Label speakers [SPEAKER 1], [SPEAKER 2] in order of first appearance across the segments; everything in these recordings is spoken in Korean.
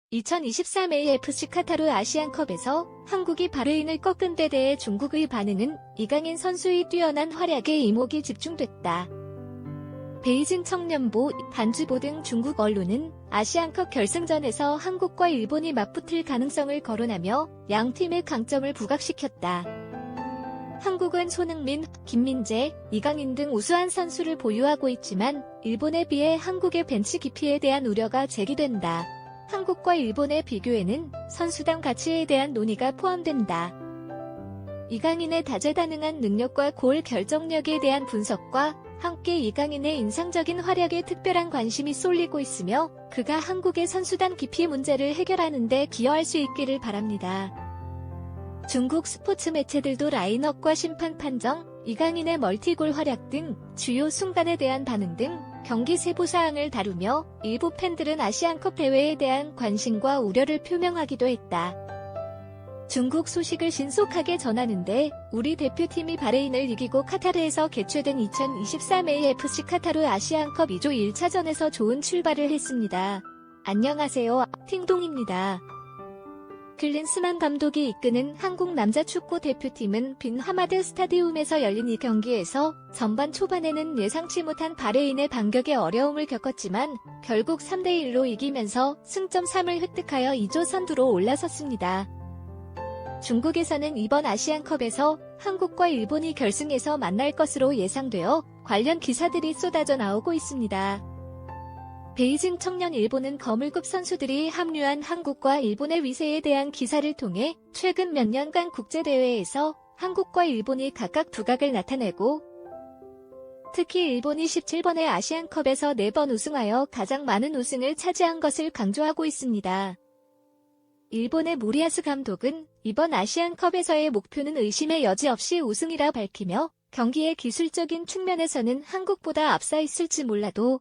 [SPEAKER 1] 2023 AFC 카타르 아시안컵에서 한국이 바레인을 꺾은 데 대해 중국의 반응은 이강인 선수의 뛰어난 활약에 이목이 집중됐다. 베이징 청년보, 반주보 등 중국 언론은 아시안컵 결승전에서 한국과 일본이 맞붙을 가능성을 거론하며 양 팀의 강점을 부각시켰다. 한국은 손흥민, 김민재, 이강인 등 우수한 선수를 보유하고 있지만 일본에 비해 한국의 벤치 깊이에 대한 우려가 제기된다. 한국과 일본의 비교에는 선수단 가치에 대한 논의가 포함된다. 이강인의 다재다능한 능력과 골 결정력에 대한 분석과 함께 이강인의 인상적인 활약에 특별한 관심이 쏠리고 있으며 그가 한국의 선수단 깊이 문제를 해결하는 데 기여할 수 있기를 바랍니다. 중국 스포츠 매체들도 라인업과 심판 판정, 이강인의 멀티골 활약 등 주요 순간에 대한 반응 등 경기 세부 사항을 다루며 일부 팬들은 아시안컵 대회에 대한 관심과 우려를 표명하기도 했다. 중국 소식을 신속하게 전하는데 우리 대표팀이 바레인을 이기고 카타르에서 개최된 2023 AFC 카타르 아시안컵 2조 1차전에서 좋은 출발을 했습니다. 안녕하세요, 팅동입니다. 클린스만 감독이 이끄는 한국 남자 축구 대표팀은 빈 하마드 스타디움에서 열린 이 경기에서 전반 초반에는 예상치 못한 바레인의 반격에 어려움을 겪었지만 결국 3대1로 이기면서 승점 3을 획득하여 2조 선두로 올라섰습니다. 중국에서는 이번 아시안컵에서 한국과 일본이 결승에서 만날 것으로 예상되어 관련 기사들이 쏟아져 나오고 있습니다. 베이징 청년 일보는 거물급 선수들이 합류한 한국과 일본의 위세에 대한 기사를 통해 최근 몇 년간 국제대회에서 한국과 일본이 각각 두각을 나타내고 특히 일본이 17번의 아시안컵에서 4번 우승하여 가장 많은 우승을 차지한 것을 강조하고 있습니다. 일본의 모리야스 감독은 이번 아시안컵에서의 목표는 의심의 여지 없이 우승이라 밝히며 경기의 기술적인 측면에서는 한국보다 앞서 있을지 몰라도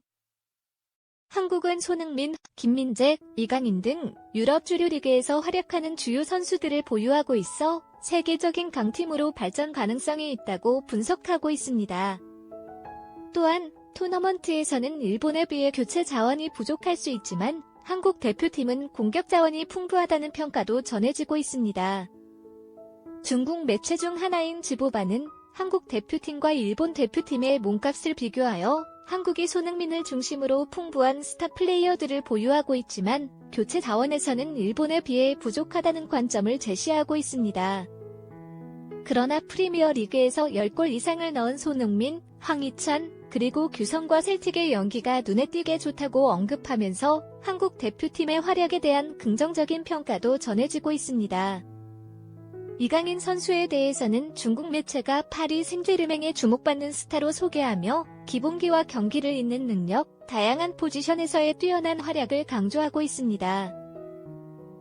[SPEAKER 1] 한국은 손흥민, 김민재, 이강인 등 유럽 주류 리그에서 활약하는 주요 선수들을 보유하고 있어 세계적인 강팀으로 발전 가능성이 있다고 분석하고 있습니다. 또한 토너먼트에서는 일본에 비해 교체 자원이 부족할 수 있지만 한국 대표팀은 공격 자원이 풍부하다는 평가도 전해지고 있습니다. 중국 매체 중 하나인 지보바는 한국 대표팀과 일본 대표팀의 몸값을 비교하여 한국이 손흥민을 중심으로 풍부한 스타 플레이어들을 보유하고 있지만 교체 자원에서는 일본에 비해 부족하다는 관점을 제시하고 있습니다. 그러나 프리미어 리그에서 10골 이상을 넣은 손흥민, 황희찬, 그리고 규성과 셀틱의 연기가 눈에 띄게 좋다고 언급하면서 한국 대표팀의 활약에 대한 긍정적인 평가도 전해지고 있습니다. 이강인 선수에 대해서는 중국 매체가 파리 생제르맹에 주목받는 스타로 소개하며 기본기와 경기를 잇는 능력, 다양한 포지션에서의 뛰어난 활약을 강조하고 있습니다.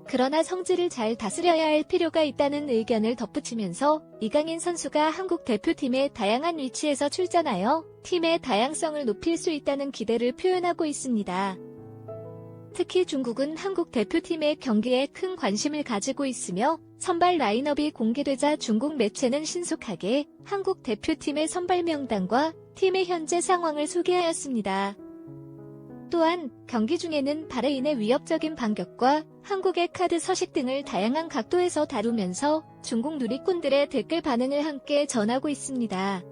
[SPEAKER 1] 그러나 성질을 잘 다스려야 할 필요가 있다는 의견을 덧붙이면서 이강인 선수가 한국 대표팀의 다양한 위치에서 출전하여 팀의 다양성을 높일 수 있다는 기대를 표현하고 있습니다. 특히 중국은 한국 대표팀의 경기에 큰 관심을 가지고 있으며 선발 라인업이 공개되자 중국 매체는 신속하게 한국 대표팀의 선발 명단과 팀의 현재 상황을 소개하였습니다. 또한 경기 중에는 바레인의 위협적인 반격과 한국의 카드 서식 등을 다양한 각도에서 다루면서 중국 누리꾼들의 댓글 반응을 함께 전하고 있습니다.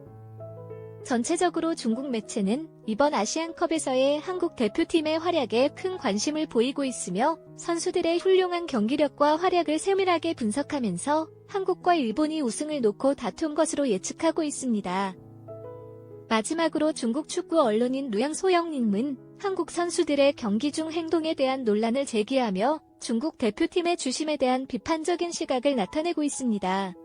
[SPEAKER 1] 전체적으로 중국 매체는 이번 아시안컵에서의 한국 대표팀의 활약에 큰 관심을 보이고 있으며 선수들의 훌륭한 경기력과 활약을 세밀하게 분석하면서 한국과 일본이 우승을 놓고 다툰 것으로 예측하고 있습니다. 마지막으로 중국 축구 언론인 루양소영님은 한국 선수들의 경기 중 행동에 대한 논란을 제기하며 중국 대표팀의 주심에 대한 비판적인 시각을 나타내고 있습니다.